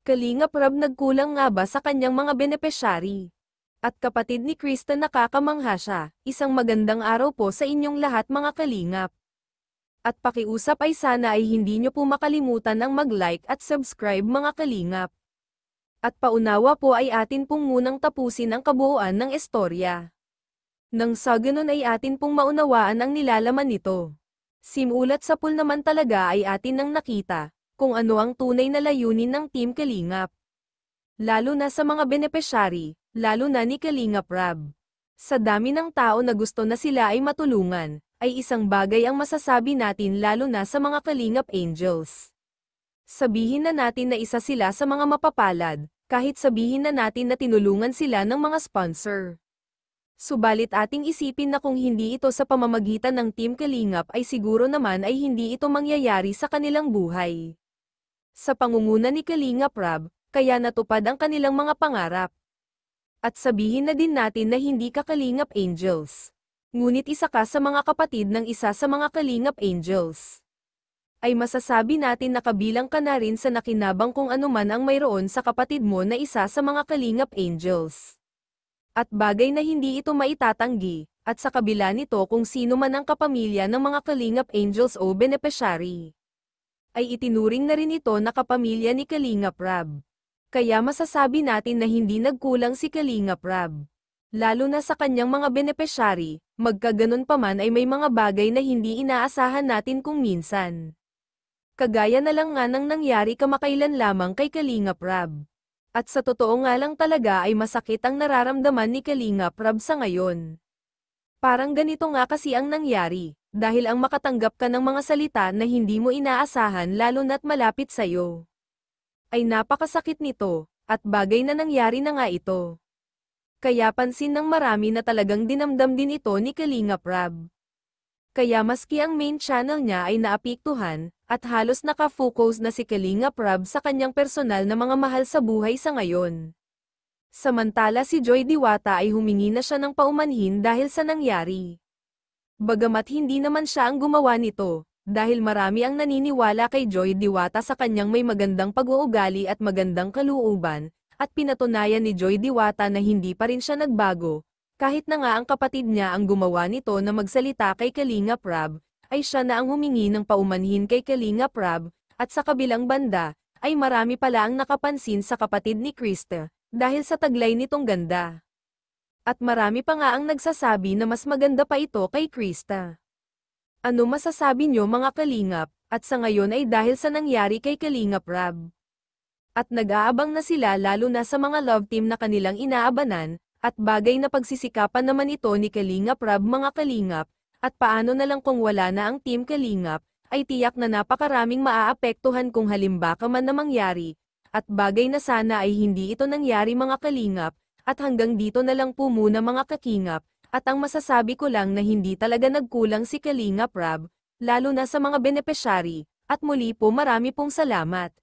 Kalingap Rab, nagkulang nga ba sa kanyang mga benepisyari? At kapatid ni Krista, nakakamangha siya. Isang magandang araw po sa inyong lahat mga kalingap. At pakiusap ay sana ay hindi nyo po makalimutan ang mag-like at subscribe mga kalingap. At paunawa po ay atin pong munang tapusin ang kabuuan ng istorya. Nang sa ganun ay atin pong maunawaan ang nilalaman nito. Simulat sa pool naman talaga ay atin nang nakita kung ano ang tunay na layunin ng Team Kalingap. Lalo na sa mga benepisyari, lalo na ni Kalingap Rab. Sa dami ng tao na gusto na sila ay matulungan, ay isang bagay ang masasabi natin lalo na sa mga Kalingap Angels. Sabihin na natin na isa sila sa mga mapapalad, kahit sabihin na natin na tinulungan sila ng mga sponsor. Subalit ating isipin na kung hindi ito sa pamamagitan ng Team Kalingap ay siguro naman ay hindi ito mangyayari sa kanilang buhay. Sa pangunguna ni Kalingap Rab, kaya natupad ang kanilang mga pangarap. At sabihin na din natin na hindi ka Kalingap Angels. Ngunit isa ka sa mga kapatid ng isa sa mga Kalingap Angels. Ay masasabi natin na kabilang ka na rin sa nakinabang kung ano man ang mayroon sa kapatid mo na isa sa mga Kalingap Angels. At bagay na hindi ito maitatanggi, at sa kabila nito kung sino man ang kapamilya ng mga Kalingap Angels o benepisyari, ay itinuring na rin ito na kapamilya ni Kalingap Rab. Kaya masasabi natin na hindi nagkulang si Kalingap Rab. Lalo na sa kanyang mga benepisyari, magkaganon pa man ay may mga bagay na hindi inaasahan natin kung minsan. Kagaya na lang nga nang nangyari kamakailan lamang kay Kalingap Rab. At sa totoo nga lang talaga ay masakit ang nararamdaman ni Kalingap Rab sa ngayon. Parang ganito nga kasi ang nangyari, dahil ang makatanggap ka ng mga salita na hindi mo inaasahan lalo na't malapit sa'yo. Ay napakasakit nito, at bagay na nangyari na nga ito. Kaya pansin ng marami na talagang dinamdam din ito ni Kalingap Rab. Kaya maski ang main channel niya ay naapektuhan, at halos nakafocus na si Kalingap Rab sa kanyang personal na mga mahal sa buhay sa ngayon. Samantala si Joy Diwata ay humingi na siya ng paumanhin dahil sa nangyari. Bagamat hindi naman siya ang gumawa nito, dahil marami ang naniniwala kay Joy Diwata sa kanyang may magandang pag-uugali at magandang kalooban, at pinatunayan ni Joy Diwata na hindi pa rin siya nagbago. Kahit na nga ang kapatid niya ang gumawa nito na magsalita kay Kalingap Rab, ay siya na ang humingi ng paumanhin kay Kalingap Rab, at sa kabilang banda, ay marami pala ang nakapansin sa kapatid ni Krista, dahil sa taglay nitong ganda. At marami pa nga ang nagsasabi na mas maganda pa ito kay Krista. Ano masasabi nyo mga Kalingap, at sa ngayon ay dahil sa nangyari kay Kalingap Rab. At nag-aabang na sila lalo na sa mga love team na kanilang inaabanan, at bagay na pagsisikapan naman ito ni Kalingap Rab mga Kalingap, at paano na lang kung wala na ang Team Kalingap, ay tiyak na napakaraming maaapektuhan kung halimbawa man na mangyari, at bagay na sana ay hindi ito nangyari mga Kalingap, at hanggang dito na lang po muna mga kakingap, at ang masasabi ko lang na hindi talaga nagkulang si Kalingap Rab, lalo na sa mga benepisyari, at muli po marami pong salamat.